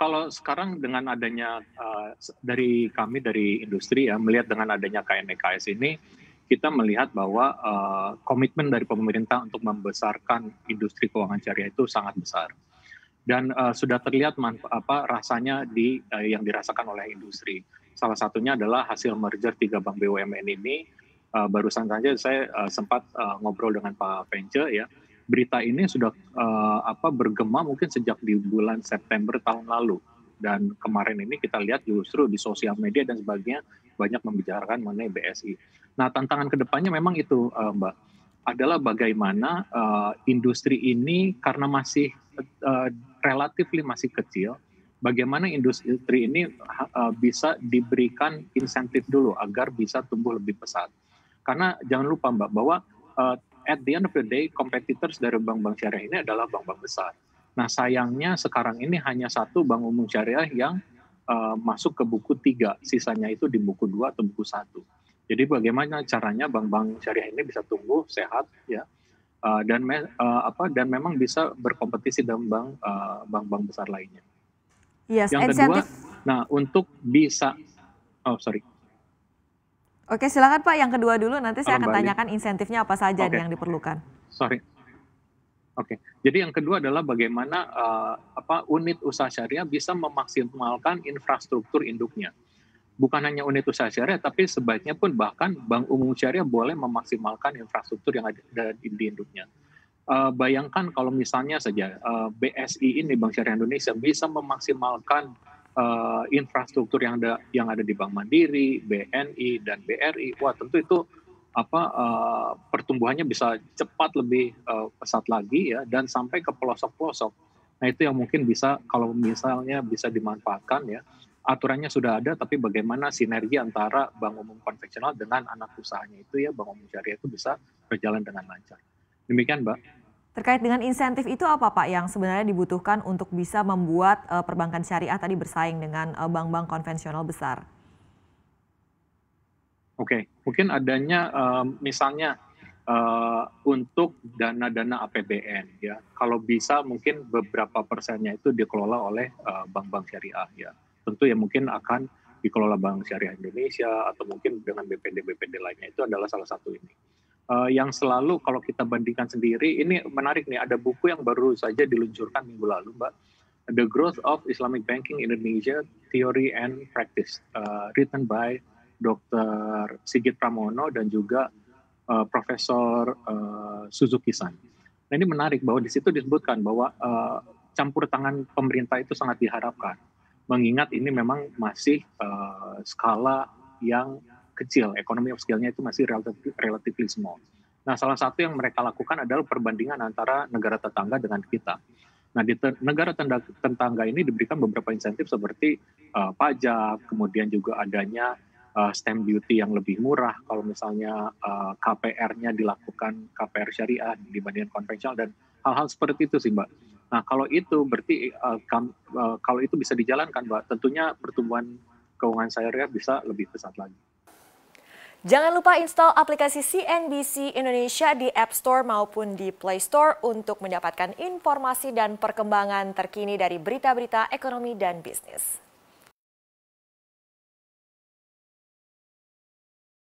Kalau sekarang dengan adanya, dari kami dari industri ya, melihat dengan adanya KNEKS ini, kita melihat bahwa, komitmen dari pemerintah untuk membesarkan industri keuangan syariah itu sangat besar. Dan, sudah terlihat rasanya yang dirasakan oleh industri. Salah satunya adalah hasil merger 3 bank BUMN ini, barusan saja saya, sempat, ngobrol dengan Pak Pence ya, berita ini sudah, bergema mungkin sejak di bulan September tahun lalu. Dan kemarin ini kita lihat justru di sosial media dan sebagainya, banyak membicarakan mengenai BSI. Nah, tantangan ke depannya memang itu, Mbak, adalah bagaimana, industri ini karena masih, eee, relatifly masih kecil, bagaimana industri ini bisa diberikan insentif dulu agar bisa tumbuh lebih pesat. Karena jangan lupa Mbak, bahwa, at the end of the day competitors dari bank-bank syariah ini adalah bank-bank besar. Nah, sayangnya sekarang ini hanya satu bank umum syariah yang, masuk ke buku 3, sisanya itu di buku 2 atau buku 1. Jadi bagaimana caranya bank-bank syariah ini bisa tumbuh sehat ya, dan memang bisa berkompetisi dengan bank-bank besar lainnya. Yes, Yang kedua, insentif. nah untuk bisa oh sorry, Oke, silakan Pak, yang kedua dulu, nanti saya halo akan Mbak Lin. tanyakan insentifnya apa saja nih Oke, yang diperlukan. sorry. Oke. Jadi yang kedua adalah bagaimana, unit usaha syariah bisa memaksimalkan infrastruktur induknya. Bukan hanya unit usaha syariah, tapi sebaiknya pun bahkan bank umum syariah boleh memaksimalkan infrastruktur yang ada di induknya. Bayangkan kalau misalnya saja, BSI ini, Bank Syariah Indonesia, bisa memaksimalkan, infrastruktur yang ada di Bank Mandiri, BNI, dan BRI. Wah, tentu itu pertumbuhannya bisa cepat lebih, pesat lagi ya, dan sampai ke pelosok-pelosok. Nah, itu yang mungkin bisa kalau misalnya bisa dimanfaatkan ya, aturannya sudah ada, tapi bagaimana sinergi antara bank umum konvensional dengan anak usahanya itu ya, bank umum syariah itu bisa berjalan dengan lancar. Demikian, Mbak. Terkait dengan insentif itu apa Pak yang sebenarnya dibutuhkan untuk bisa membuat perbankan syariah tadi bersaing dengan bank-bank konvensional besar? Oke, mungkin adanya, misalnya, untuk dana-dana APBN ya, kalau bisa mungkin beberapa persennya itu dikelola oleh, bank-bank syariah ya. Tentu ya mungkin akan dikelola Bank Syariah Indonesia atau mungkin dengan BPD-BPD lainnya, itu adalah salah satu ini. Yang selalu kalau kita bandingkan sendiri, ini menarik nih, ada buku yang baru saja diluncurkan minggu lalu, Mbak, The Growth of Islamic Banking in Indonesia, Theory and Practice, written by Dr. Sigit Pramono dan juga Profesor Suzuki-san. Nah, ini menarik bahwa di situ disebutkan bahwa campur tangan pemerintah itu sangat diharapkan. Mengingat ini memang masih skala yang kecil, economy of scale-nya itu masih relatively small. Nah, salah satu yang mereka lakukan adalah perbandingan antara negara tetangga dengan kita. Nah, di negara tetangga ini diberikan beberapa insentif seperti pajak, kemudian juga adanya stamp duty yang lebih murah kalau misalnya KPR-nya dilakukan KPR syariah dibandingkan konvensional dan hal-hal seperti itu sih Mbak. Nah, kalau itu berarti kalau itu bisa dijalankan Mbak, tentunya pertumbuhan keuangan syariah bisa lebih pesat lagi. Jangan lupa install aplikasi CNBC Indonesia di App Store maupun di Play Store untuk mendapatkan informasi dan perkembangan terkini dari berita-berita ekonomi dan bisnis.